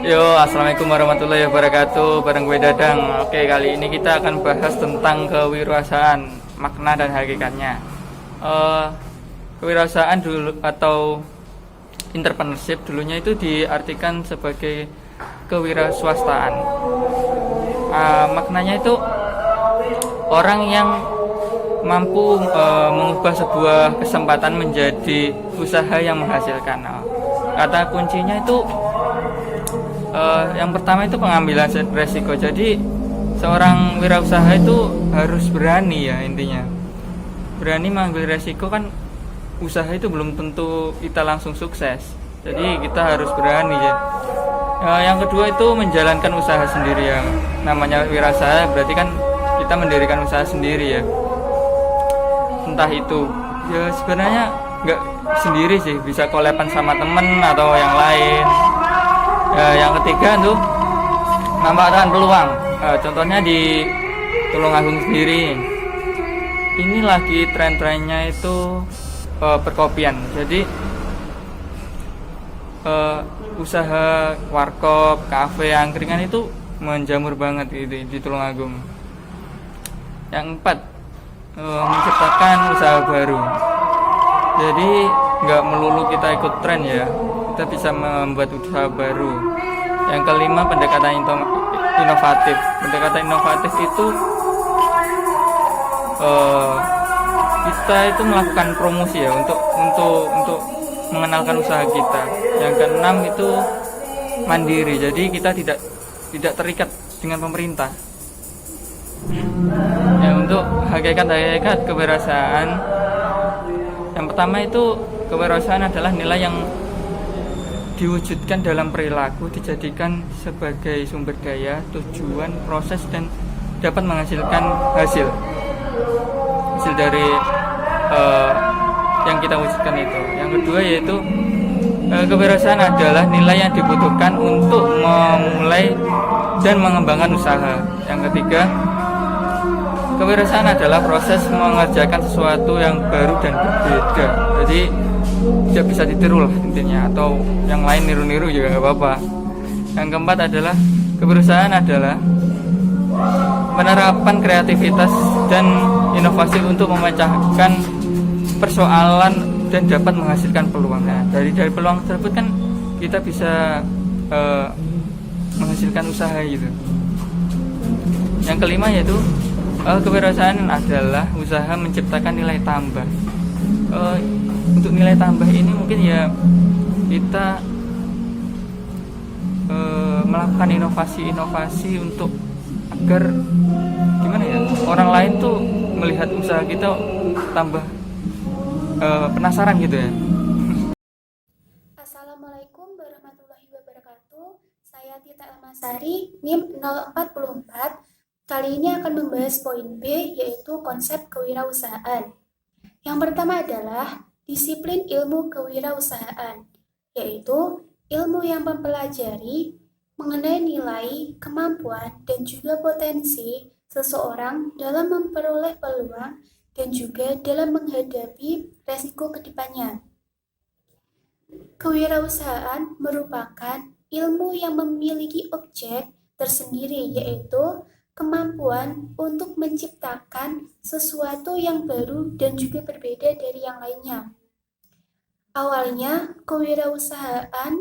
Yo, assalamualaikum warahmatullahi wabarakatuh. Bareng gue Dadang. Oke, kali ini kita akan bahas tentang kewirausahaan, makna dan hakikatnya. Kewirausahaan dulu atau entrepreneurship dulunya itu diartikan sebagai kewirausahaan. Maknanya itu orang yang mampu mengubah sebuah kesempatan menjadi usaha yang menghasilkan. Kata kuncinya itu yang pertama itu pengambilan resiko. Jadi seorang wirausaha itu harus berani, ya intinya berani mengambil resiko. Kan usaha itu belum tentu kita langsung sukses, jadi kita harus berani ya. Yang kedua itu menjalankan usaha sendiri. Yang namanya wirausaha berarti kan kita mendirikan usaha sendiri ya. Entah itu ya sebenarnya nggak sendiri sih, bisa kolepan sama temen atau yang lain. Yang ketiga tuh memanfaatkan peluang. Contohnya di Tulungagung sendiri, ini lagi tren-trennya itu perkopian. Jadi usaha warkop, kafe, angkringan itu menjamur banget gitu di Tulungagung. Yang keempat, menciptakan usaha baru. Jadi nggak melulu kita ikut tren ya, kita bisa membuat usaha baru. Yang kelima, pendekatan inovatif. Pendekatan inovatif itu kita itu melakukan promosi ya untuk mengenalkan usaha kita. Yang keenam itu mandiri. Jadi kita tidak terikat dengan pemerintah. Ya, untuk hakikat kewirausahaan, yang pertama itu kewirausahaan adalah nilai yang diwujudkan dalam perilaku, dijadikan sebagai sumber daya, tujuan, proses, dan dapat menghasilkan hasil dari yang kita wujudkan itu. Yang kedua yaitu kewirausahaan adalah nilai yang dibutuhkan untuk memulai dan mengembangkan usaha. Yang ketiga, kewirausahaan adalah proses mengerjakan sesuatu yang baru dan berbeda. Jadi tidak bisa ditiru lah intinya, atau yang lain niru-niru juga nggak apa-apa. Yang keempat adalah kewirausahaan adalah penerapan kreativitas dan inovasi untuk memecahkan persoalan dan dapat menghasilkan peluang. Nah, dari peluang tersebut kan kita bisa menghasilkan usaha gitu. Yang kelima yaitu kewirausahaan adalah usaha menciptakan nilai tambah. Untuk nilai tambah ini mungkin ya kita melakukan inovasi untuk agar gimana ya, orang lain tuh melihat usaha kita tambah penasaran gitu ya. Assalamualaikum warahmatullahi wabarakatuh. Saya Tita Elmasari, NIM 044. Kali ini akan membahas poin B, yaitu konsep kewirausahaan. Yang pertama adalah disiplin ilmu kewirausahaan, yaitu ilmu yang mempelajari mengenai nilai, kemampuan, dan juga potensi seseorang dalam memperoleh peluang dan juga dalam menghadapi resiko ke depannya. Kewirausahaan merupakan ilmu yang memiliki objek tersendiri, yaitu kemampuan untuk menciptakan sesuatu yang baru dan juga berbeda dari yang lainnya. Awalnya, kewirausahaan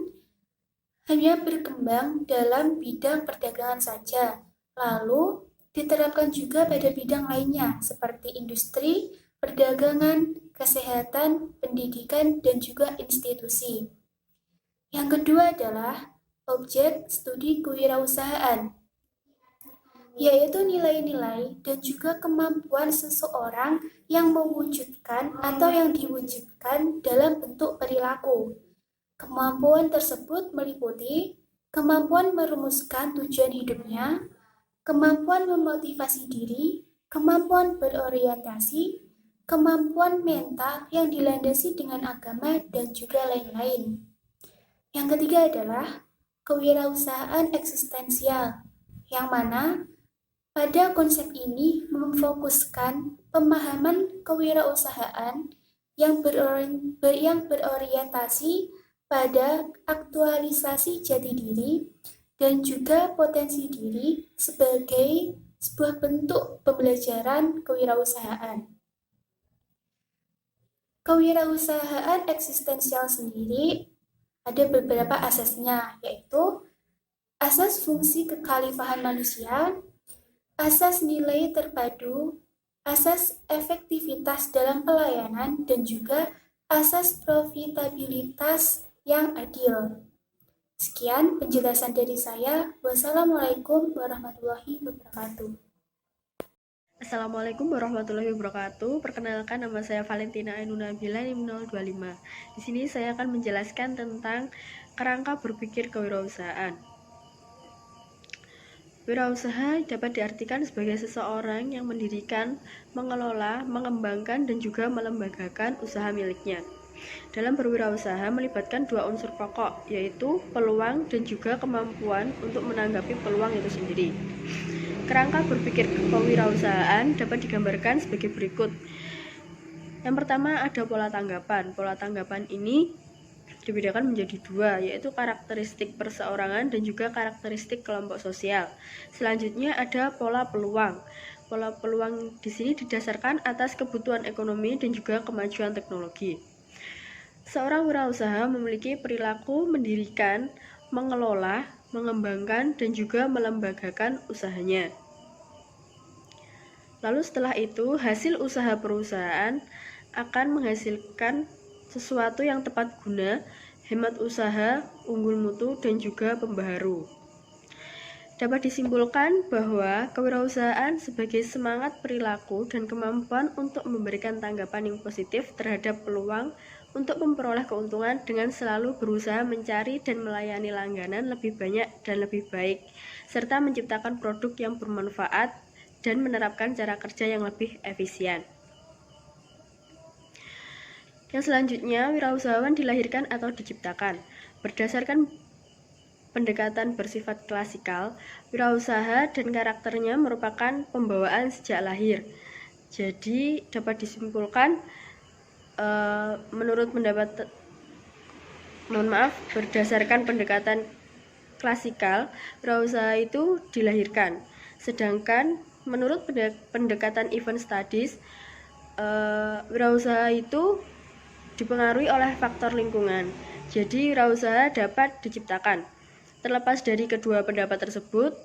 hanya berkembang dalam bidang perdagangan saja, lalu diterapkan juga pada bidang lainnya seperti industri, perdagangan, kesehatan, pendidikan, dan juga institusi. Yang kedua adalah objek studi kewirausahaan, yaitu nilai-nilai dan juga kemampuan seseorang yang mewujudkan atau yang diwujudkan dalam bentuk perilaku. Kemampuan tersebut meliputi kemampuan merumuskan tujuan hidupnya, kemampuan memotivasi diri, kemampuan berorientasi, kemampuan mental yang dilandasi dengan agama, dan juga lain-lain. Yang ketiga adalah kewirausahaan eksistensial, yang mana Pada konsep ini memfokuskan pemahaman kewirausahaan yang berorientasi pada aktualisasi jati diri dan juga potensi diri sebagai sebuah bentuk pembelajaran kewirausahaan. Kewirausahaan eksistensial sendiri ada beberapa asasnya, yaitu asas fungsi kekhalifahan manusia, asas nilai terpadu, asas efektivitas dalam pelayanan, dan juga asas profitabilitas yang adil. Sekian penjelasan dari saya. Wassalamualaikum warahmatullahi wabarakatuh. Assalamualaikum warahmatullahi wabarakatuh. Perkenalkan, nama saya Valentina Ainun Nabila NIM 025. Di sini saya akan menjelaskan tentang kerangka berpikir kewirausahaan. Wirausaha dapat diartikan sebagai seseorang yang mendirikan, mengelola, mengembangkan, dan juga melembagakan usaha miliknya. Dalam berwirausaha melibatkan dua unsur pokok, yaitu peluang dan juga kemampuan untuk menanggapi peluang itu sendiri. Kerangka berpikir kewirausahaan dapat digambarkan sebagai berikut. Yang pertama ada pola tanggapan. Pola tanggapan ini dibedakan menjadi dua, yaitu karakteristik perseorangan dan juga karakteristik kelompok sosial. Selanjutnya ada pola peluang. Pola peluang di sini didasarkan atas kebutuhan ekonomi dan juga kemajuan teknologi. Seorang wirausaha memiliki perilaku mendirikan, mengelola, mengembangkan, dan juga melembagakan usahanya. Lalu setelah itu, hasil usaha perusahaan akan menghasilkan sesuatu yang tepat guna, hemat usaha, unggul mutu, dan juga pembaharu. Dapat disimpulkan bahwa kewirausahaan sebagai semangat perilaku dan kemampuan untuk memberikan tanggapan yang positif terhadap peluang untuk memperoleh keuntungan dengan selalu berusaha mencari dan melayani langganan lebih banyak dan lebih baik, serta menciptakan produk yang bermanfaat dan menerapkan cara kerja yang lebih efisien. Yang selanjutnya, wirausahawan dilahirkan atau diciptakan. Berdasarkan pendekatan bersifat klasikal, wirausaha dan karakternya merupakan pembawaan sejak lahir. Jadi dapat disimpulkan berdasarkan pendekatan klasikal, wirausaha itu dilahirkan. Sedangkan menurut pendekatan event studies, wirausaha itu dipengaruhi oleh faktor lingkungan. Jadi wirausaha dapat diciptakan. Terlepas dari kedua pendapat tersebut,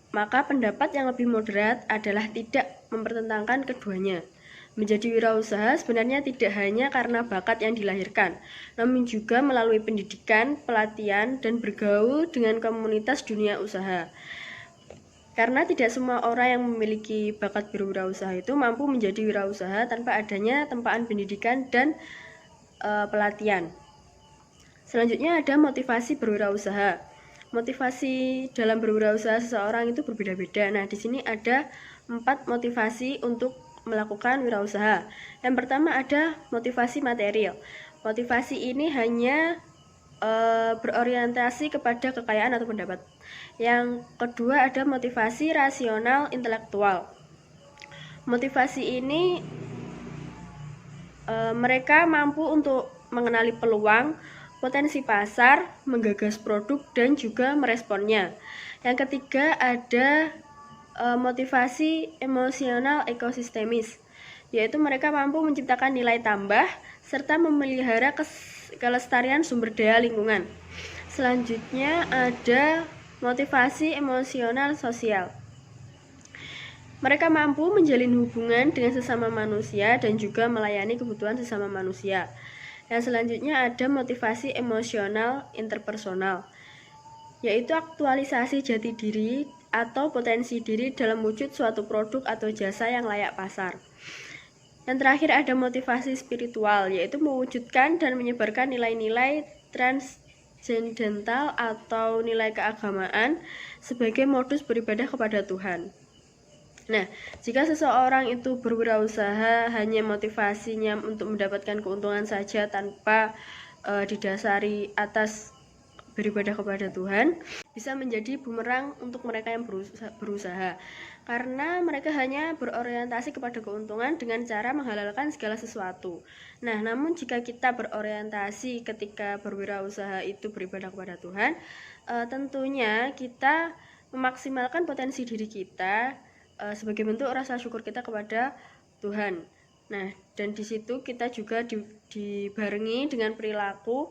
maka pendapat yang lebih moderat adalah tidak mempertentangkan keduanya. Menjadi wirausaha sebenarnya tidak hanya karena bakat yang dilahirkan, namun juga melalui pendidikan, pelatihan, dan bergaul dengan komunitas dunia usaha. Karena tidak semua orang yang memiliki bakat berwirausaha itu mampu menjadi wirausaha tanpa adanya tempaan pendidikan dan pelatihan. Selanjutnya ada motivasi berwirausaha. Motivasi dalam berwirausaha seseorang itu berbeda-beda. Nah, di sini ada 4 motivasi untuk melakukan wirausaha. Yang pertama ada motivasi material. Motivasi ini hanya berorientasi kepada kekayaan atau pendapat. Yang kedua ada motivasi rasional intelektual. Motivasi ini mereka mampu untuk mengenali peluang, potensi pasar, menggagas produk, dan juga meresponnya. Yang ketiga ada motivasi emosional ekosistemis, yaitu mereka mampu menciptakan nilai tambah serta memelihara kelestarian sumber daya lingkungan. Selanjutnya ada motivasi emosional sosial. Mereka mampu menjalin hubungan dengan sesama manusia dan juga melayani kebutuhan sesama manusia. Yang selanjutnya ada motivasi emosional interpersonal, yaitu aktualisasi jati diri atau potensi diri dalam wujud suatu produk atau jasa yang layak pasar. Yang terakhir ada motivasi spiritual, yaitu mewujudkan dan menyebarkan nilai-nilai transcendental atau nilai keagamaan sebagai modus beribadah kepada Tuhan. Nah, jika seseorang itu berwirausaha hanya motivasinya untuk mendapatkan keuntungan saja tanpa didasari atas beribadah kepada Tuhan bisa menjadi bumerang untuk mereka yang berusaha karena mereka hanya berorientasi kepada keuntungan dengan cara menghalalkan segala sesuatu. Nah, namun jika kita berorientasi ketika berwirausaha itu beribadah kepada Tuhan, tentunya kita memaksimalkan potensi diri kita sebagai bentuk rasa syukur kita kepada Tuhan. Nah, dan di situ kita juga dibarengi dengan perilaku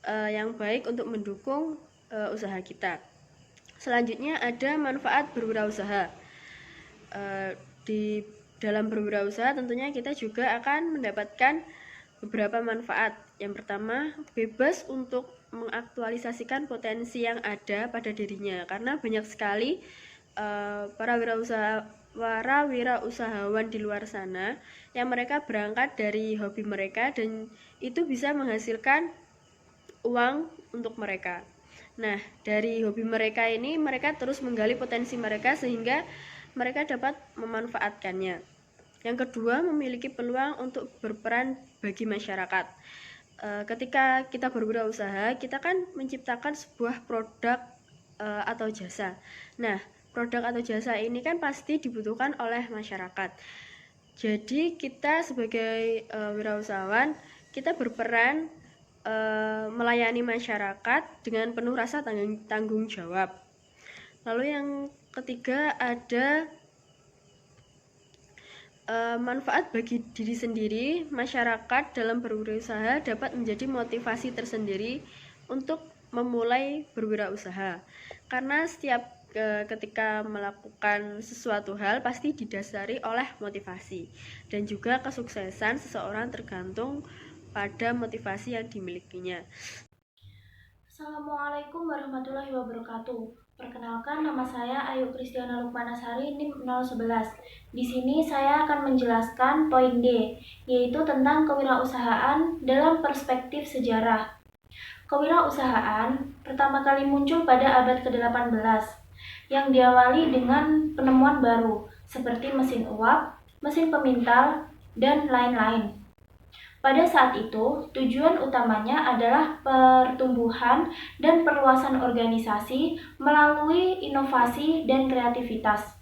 yang baik untuk mendukung usaha kita. Selanjutnya ada manfaat berwirausaha. Di dalam berwirausaha tentunya kita juga akan mendapatkan beberapa manfaat. Yang pertama, bebas untuk mengaktualisasikan potensi yang ada pada dirinya karena banyak sekali para wirausahawan di luar sana yang mereka berangkat dari hobi mereka dan itu bisa menghasilkan uang untuk mereka. Nah, dari hobi mereka ini mereka terus menggali potensi mereka sehingga mereka dapat memanfaatkannya. Yang kedua, memiliki peluang untuk berperan bagi masyarakat. Ketika kita berwirausaha, kita kan menciptakan sebuah produk atau jasa. Nah, produk atau jasa ini kan pasti dibutuhkan oleh masyarakat. Jadi kita sebagai wirausahawan, kita berperan melayani masyarakat dengan penuh rasa tanggung jawab. Lalu yang ketiga ada manfaat bagi diri sendiri. Masyarakat dalam berwirausaha dapat menjadi motivasi tersendiri untuk memulai berwirausaha karena setiap ketika melakukan sesuatu hal pasti didasari oleh motivasi dan juga kesuksesan seseorang tergantung pada motivasi yang dimilikinya. Assalamualaikum warahmatullahi wabarakatuh. Perkenalkan, nama saya Ayu Kristiana Lukmanasari, NIM 011. Di sini saya akan menjelaskan poin D, yaitu tentang kewirausahaan dalam perspektif sejarah. Kewirausahaan pertama kali muncul pada abad ke-18, yang diawali dengan penemuan baru, seperti mesin uap, mesin pemintal, dan lain-lain. Pada saat itu, tujuan utamanya adalah pertumbuhan dan perluasan organisasi melalui inovasi dan kreativitas.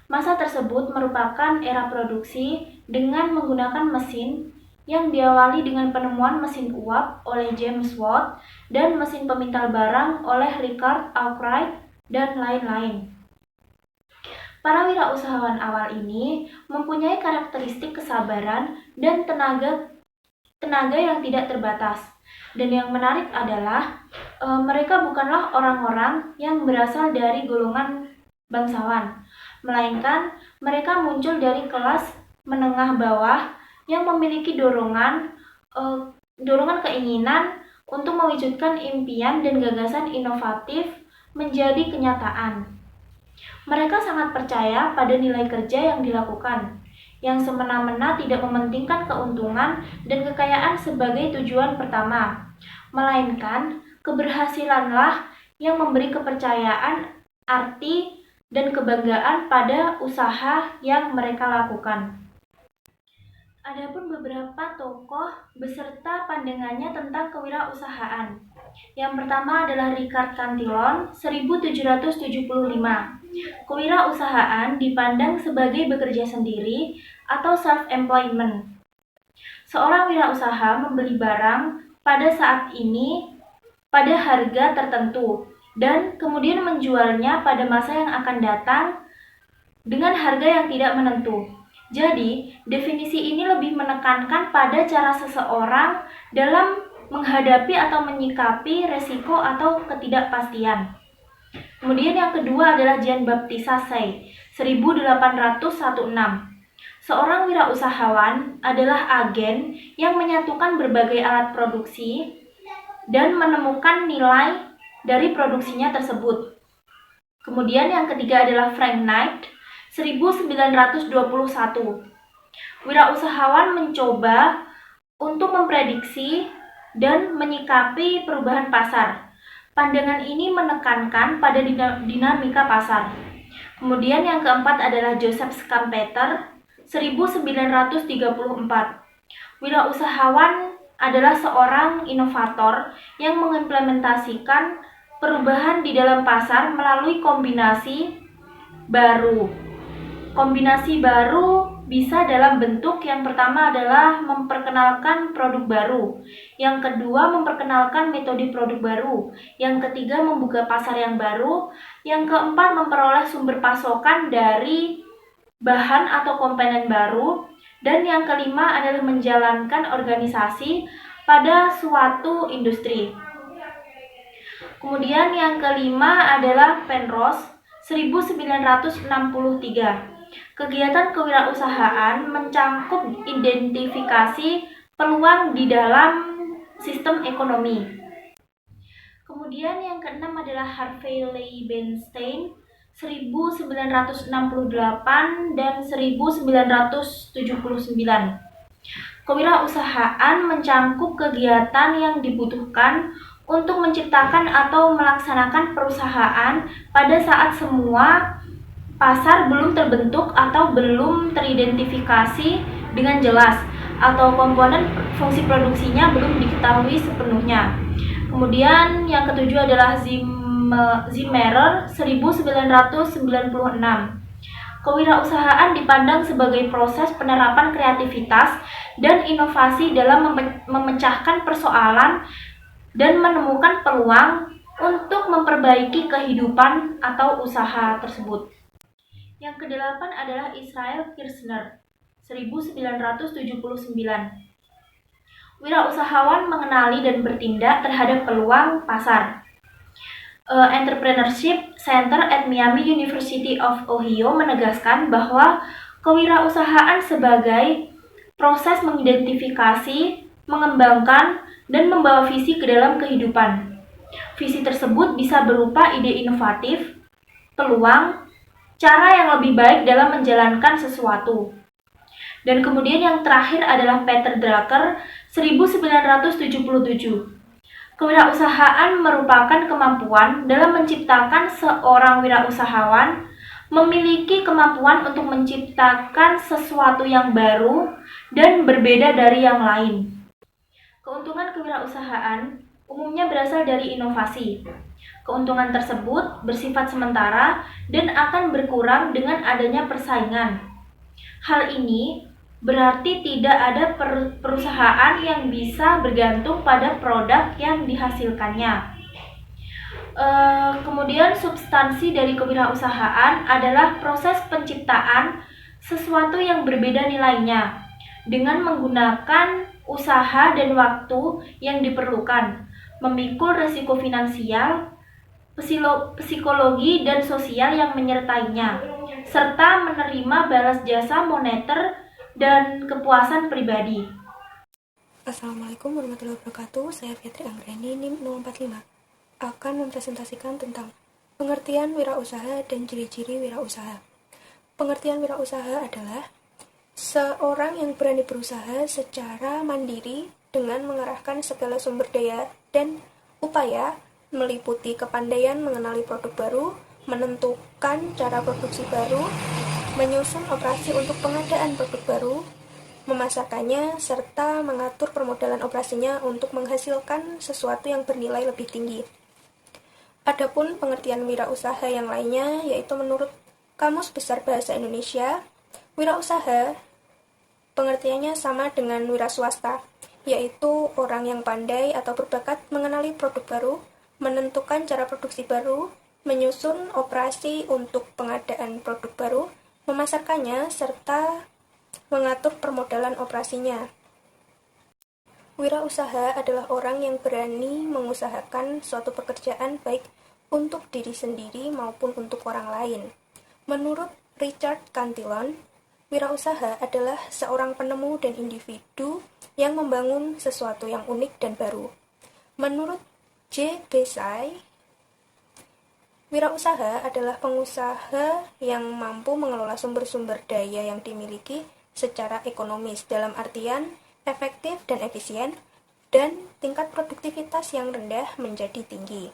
Masa tersebut merupakan era produksi dengan menggunakan mesin yang diawali dengan penemuan mesin uap oleh James Watt dan mesin pemintal barang oleh Richard Arkwright dan lain-lain. Para wirausahawan awal ini mempunyai karakteristik kesabaran dan tenaga yang tidak terbatas. Dan yang menarik adalah mereka bukanlah orang-orang yang berasal dari golongan bangsawan, melainkan mereka muncul dari kelas menengah bawah yang memiliki dorongan keinginan untuk mewujudkan impian dan gagasan inovatif menjadi kenyataan. Mereka sangat percaya pada nilai kerja yang dilakukan, yang semena-mena tidak mementingkan keuntungan dan kekayaan sebagai tujuan pertama, melainkan keberhasilanlah yang memberi kepercayaan, arti, dan kebanggaan pada usaha yang mereka lakukan. Adapun beberapa tokoh beserta pandangannya tentang kewirausahaan. Yang pertama adalah Richard Cantillon, 1775. Kewirausahaan dipandang sebagai bekerja sendiri atau self-employment. Seorang wirausaha membeli barang pada saat ini pada harga tertentu dan kemudian menjualnya pada masa yang akan datang dengan harga yang tidak menentu. Jadi, definisi ini lebih menekankan pada cara seseorang dalam menghadapi atau menyikapi resiko atau ketidakpastian. Kemudian yang kedua adalah Jean-Baptiste Say, 1816. Seorang wirausahawan adalah agen yang menyatukan berbagai alat produksi dan menemukan nilai dari produksinya tersebut. Kemudian yang ketiga adalah Frank Knight, 1921. Wirausahawan mencoba untuk memprediksi dan menyikapi perubahan pasar. Pandangan ini menekankan pada dinamika pasar. Kemudian yang keempat adalah Joseph Schumpeter, 1934. Wirausahawan adalah seorang inovator yang mengimplementasikan perubahan di dalam pasar melalui kombinasi baru. Kombinasi baru bisa dalam bentuk yang pertama adalah memperkenalkan produk baru, yang kedua memperkenalkan metode produk baru, yang ketiga membuka pasar yang baru, yang keempat memperoleh sumber pasokan dari bahan atau komponen baru, dan yang kelima adalah menjalankan organisasi pada suatu industri. Kemudian yang kelima adalah Penrose 1963. Kegiatan kewirausahaan mencangkup identifikasi peluang di dalam sistem ekonomi. Kemudian yang keenam adalah Harvey Leibenstein 1968 dan 1979. Kewirausahaan mencangkup kegiatan yang dibutuhkan untuk menciptakan atau melaksanakan perusahaan pada saat semua pasar belum terbentuk atau belum teridentifikasi dengan jelas, atau komponen fungsi produksinya belum diketahui sepenuhnya. Kemudian yang ketujuh adalah Zimmerer 1996. Kewirausahaan dipandang sebagai proses penerapan kreativitas dan inovasi dalam memecahkan persoalan dan menemukan peluang untuk memperbaiki kehidupan atau usaha tersebut. Yang kedelapan adalah Israel Kirzner 1979. Wirausahawan mengenali dan bertindak terhadap peluang pasar. Entrepreneurship Center at Miami University of Ohio menegaskan bahwa kewirausahaan sebagai proses mengidentifikasi, mengembangkan, dan membawa visi ke dalam kehidupan. Visi tersebut bisa berupa ide inovatif, peluang, cara yang lebih baik dalam menjalankan sesuatu. Dan kemudian yang terakhir adalah Peter Drucker 1977. Kewirausahaan merupakan kemampuan dalam menciptakan seorang wirausahawan memiliki kemampuan untuk menciptakan sesuatu yang baru dan berbeda dari yang lain. Keuntungan kewirausahaan umumnya berasal dari inovasi. Keuntungan tersebut bersifat sementara dan akan berkurang dengan adanya persaingan. Hal ini berarti tidak ada perusahaan yang bisa bergantung pada produk yang dihasilkannya. Kemudian substansi dari kewirausahaan adalah proses penciptaan sesuatu yang berbeda nilainya dengan menggunakan usaha dan waktu yang diperlukan, memikul risiko finansial, psikologi dan sosial yang menyertainya, serta menerima balas jasa moneter dan kepuasan pribadi. Assalamualaikum warahmatullahi wabarakatuh. Saya Fitri Anggreni, NIM 045, akan mempresentasikan tentang pengertian wirausaha dan ciri-ciri wirausaha. Pengertian wirausaha adalah seorang yang berani berusaha secara mandiri dengan mengerahkan segala sumber daya dan upaya meliputi kepandaian mengenali produk baru, menentukan cara produksi baru, menyusun operasi untuk pengadaan produk baru, memasarkannya, serta mengatur permodalan operasinya untuk menghasilkan sesuatu yang bernilai lebih tinggi. Adapun pengertian wirausaha yang lainnya, yaitu menurut Kamus Besar Bahasa Indonesia, wirausaha pengertiannya sama dengan wiraswasta, yaitu orang yang pandai atau berbakat mengenali produk baru, menentukan cara produksi baru, menyusun operasi untuk pengadaan produk baru, memasarkannya, serta mengatur permodalan operasinya. Wirausaha adalah orang yang berani mengusahakan suatu pekerjaan baik untuk diri sendiri maupun untuk orang lain. Menurut Richard Cantillon, wirausaha adalah seorang penemu dan individu yang membangun sesuatu yang unik dan baru. Menurut J. Besai, wirausaha adalah pengusaha yang mampu mengelola sumber-sumber daya yang dimiliki secara ekonomis dalam artian efektif dan efisien, dan tingkat produktivitas yang rendah menjadi tinggi.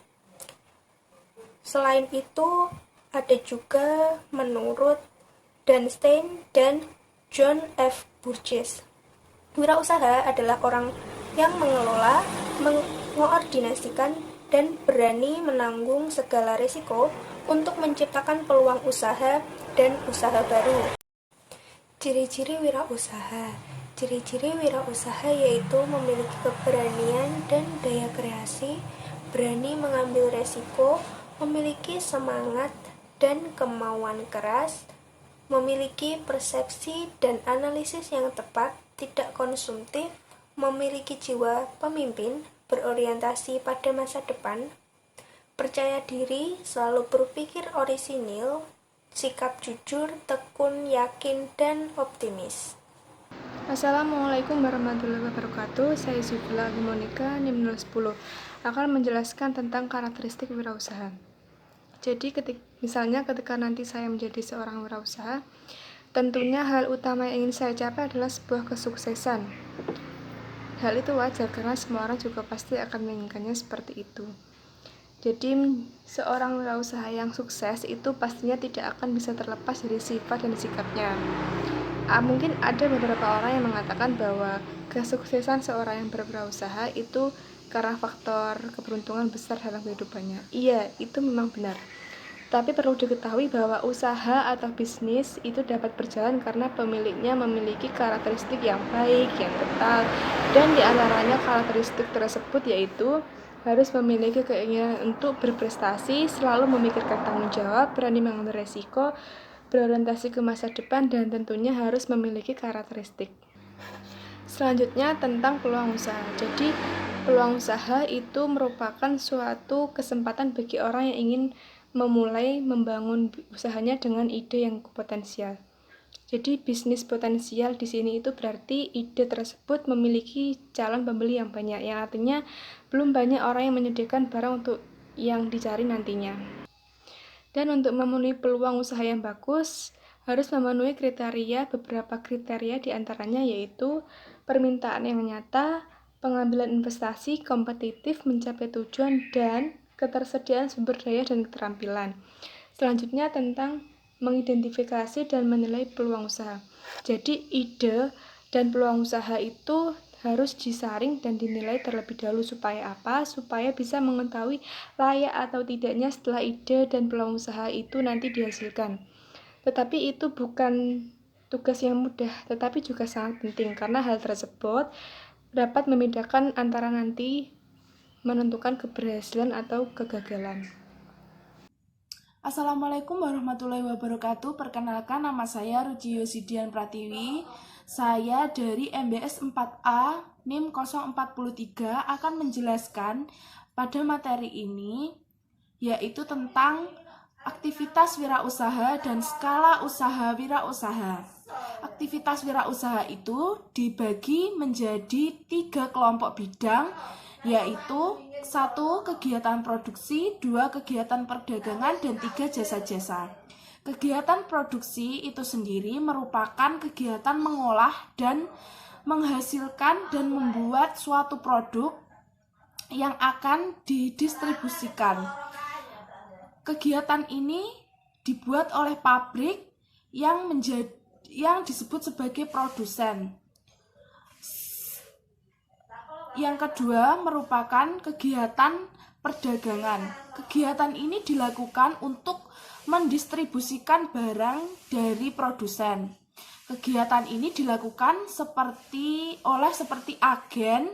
Selain itu, ada juga menurut Dunstein dan John F. Burgess, wirausaha adalah orang yang mengelola, mengoordinasikan, dan berani menanggung segala risiko untuk menciptakan peluang usaha dan usaha baru. Ciri-ciri wirausaha. Ciri-ciri wirausaha yaitu memiliki keberanian dan daya kreasi, berani mengambil resiko, memiliki semangat dan kemauan keras, memiliki persepsi dan analisis yang tepat, tidak konsumtif, memiliki jiwa pemimpin, berorientasi pada masa depan, percaya diri, selalu berpikir orisinil, sikap jujur, tekun, yakin, dan optimis. Assalamualaikum warahmatullahi wabarakatuh. Saya Zufila Monika, NIM 010, akan menjelaskan tentang karakteristik wirausaha. Jadi misalnya ketika nanti saya menjadi seorang wirausaha, tentunya hal utama yang ingin saya capai adalah sebuah kesuksesan. Hal itu wajar karena semua orang juga pasti akan menginginkannya seperti itu. Jadi seorang wirausaha yang sukses itu pastinya tidak akan bisa terlepas dari sifat dan sikapnya. Mungkin ada beberapa orang yang mengatakan bahwa kesuksesan seorang yang berwirausaha itu karena faktor keberuntungan besar dalam kehidupannya. Iya, itu memang benar. Tapi perlu diketahui bahwa usaha atau bisnis itu dapat berjalan karena pemiliknya memiliki karakteristik yang baik, yang ketat, dan di antaranya karakteristik tersebut yaitu harus memiliki keinginan untuk berprestasi, selalu memikirkan tanggung jawab, berani mengambil resiko, berorientasi ke masa depan, dan tentunya harus memiliki karakteristik. Selanjutnya tentang peluang usaha. Jadi peluang usaha itu merupakan suatu kesempatan bagi orang yang ingin memulai membangun usahanya dengan ide yang potensial. Jadi bisnis potensial di sini itu berarti ide tersebut memiliki calon pembeli yang banyak, yang artinya belum banyak orang yang menyediakan barang untuk yang dicari nantinya. Dan untuk memenuhi peluang usaha yang bagus, harus memenuhi beberapa kriteria diantaranya yaitu permintaan yang nyata, pengambilan investasi, kompetitif, mencapai tujuan, dan ketersediaan sumber daya dan keterampilan. Selanjutnya tentang mengidentifikasi dan menilai peluang usaha. Jadi ide dan peluang usaha itu harus disaring dan dinilai terlebih dahulu supaya apa? Supaya bisa mengetahui layak atau tidaknya setelah ide dan peluang usaha itu nanti dihasilkan. Tetapi itu bukan tugas yang mudah, tetapi juga sangat penting karena hal tersebut dapat membedakan antara nanti menentukan keberhasilan atau kegagalan. Assalamualaikum warahmatullahi wabarakatuh. Perkenalkan, nama saya Ruci Yosidian Pratiwi. Saya dari MBS 4A NIM 043 akan menjelaskan pada materi ini yaitu tentang aktivitas wirausaha dan skala usaha wirausaha. Aktivitas wirausaha itu dibagi menjadi 3 kelompok bidang, yaitu 1. Kegiatan produksi, 2. Kegiatan perdagangan, dan 3. Jasa-jasa. Kegiatan produksi itu sendiri merupakan kegiatan mengolah dan menghasilkan dan membuat suatu produk yang akan didistribusikan. Kegiatan ini dibuat oleh pabrik yang disebut sebagai produsen. Yang kedua merupakan kegiatan perdagangan. Kegiatan ini dilakukan untuk mendistribusikan barang dari produsen. Kegiatan ini dilakukan seperti agen,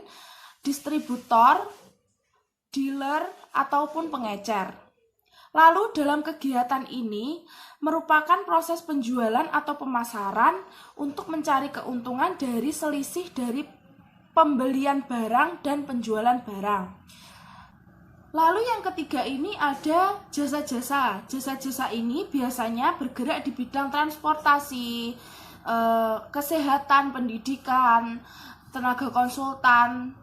distributor, dealer, ataupun pengecer. Lalu dalam kegiatan ini merupakan proses penjualan atau pemasaran untuk mencari keuntungan dari selisih dari pembelian barang dan penjualan barang. Lalu yang ketiga ini ada jasa-jasa. Jasa-jasa ini biasanya bergerak di bidang transportasi, kesehatan, pendidikan, tenaga konsultan,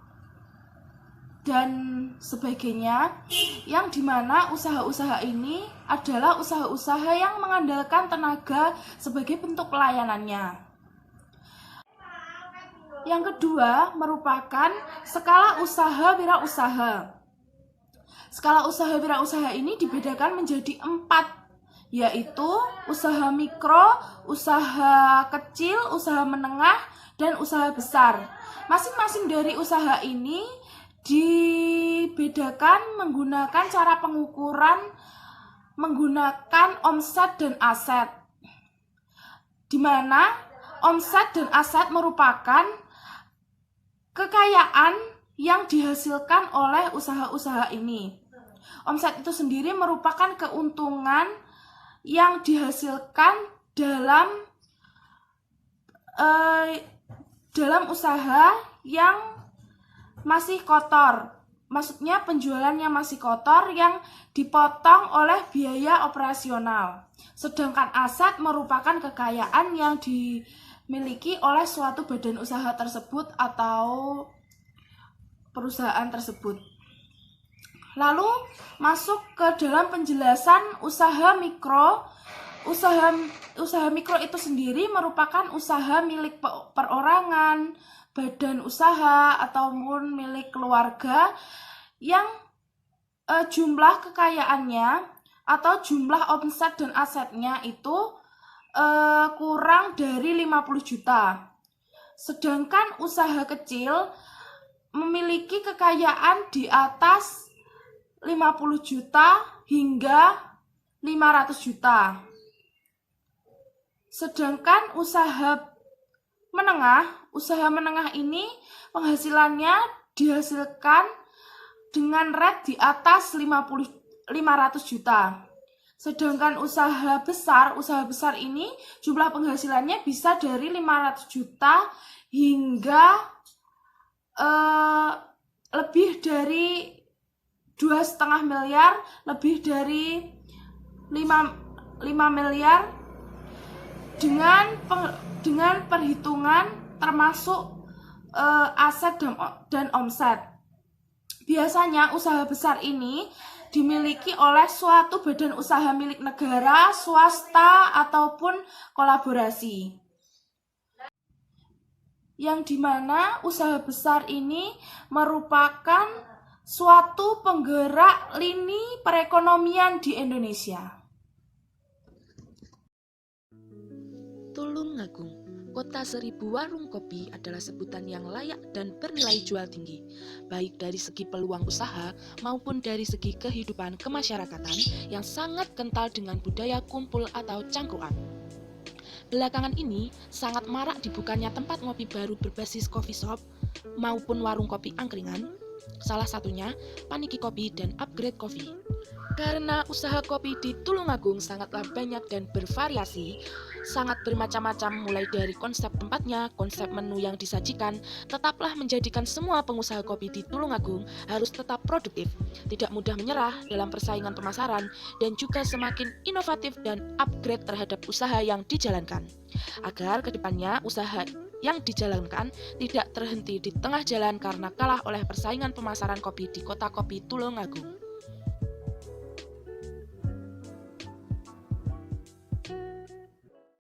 dan sebagainya, yang dimana usaha-usaha ini adalah usaha-usaha yang mengandalkan tenaga sebagai bentuk pelayanannya. Yang kedua merupakan skala usaha wirausaha. Skala usaha wirausaha ini dibedakan menjadi 4, yaitu usaha mikro, usaha kecil, usaha menengah, dan usaha besar. Masing-masing dari usaha ini dibedakan menggunakan cara pengukuran menggunakan omset dan aset, di mana omset dan aset merupakan kekayaan yang dihasilkan oleh usaha-usaha ini. Omset itu sendiri merupakan keuntungan yang dihasilkan dalam usaha yang masih kotor. Maksudnya penjualannya masih kotor yang dipotong oleh biaya operasional. Sedangkan aset merupakan kekayaan yang dimiliki oleh suatu badan usaha tersebut atau perusahaan tersebut. Lalu masuk ke dalam penjelasan usaha mikro. Usaha mikro itu sendiri merupakan usaha milik perorangan, badan usaha, ataupun milik keluarga yang jumlah kekayaannya atau jumlah omset dan asetnya itu kurang dari 50 juta. Sedangkan usaha kecil memiliki kekayaan di atas 50 juta hingga 500 juta. Sedangkan usaha menengah ini penghasilannya dihasilkan dengan rate di atas 500 juta. Sedangkan usaha besar ini jumlah penghasilannya bisa dari 500 juta hingga lebih dari 2,5 miliar, lebih dari 5 miliar dengan perhitungan termasuk aset dan omset. Biasanya usaha besar ini dimiliki oleh suatu badan usaha milik negara, swasta, ataupun kolaborasi. Yang dimana usaha besar ini merupakan suatu penggerak lini perekonomian di Indonesia. Tulungagung, kota 1000 warung kopi adalah sebutan yang layak dan bernilai jual tinggi, baik dari segi peluang usaha maupun dari segi kehidupan kemasyarakatan yang sangat kental dengan budaya kumpul atau cangkruan. Belakangan ini sangat marak dibukanya tempat ngopi baru berbasis coffee shop maupun warung kopi angkringan, salah satunya Paniki Kopi dan Upgrade Coffee. Karena usaha kopi di Tulungagung sangatlah banyak dan bervariasi, sangat bermacam-macam mulai dari konsep tempatnya, konsep menu yang disajikan, tetaplah menjadikan semua pengusaha kopi di Tulungagung harus tetap produktif, tidak mudah menyerah dalam persaingan pemasaran, dan juga semakin inovatif dan upgrade terhadap usaha yang dijalankan. Agar kedepannya usaha yang dijalankan tidak terhenti di tengah jalan karena kalah oleh persaingan pemasaran kopi di kota kopi Tulungagung.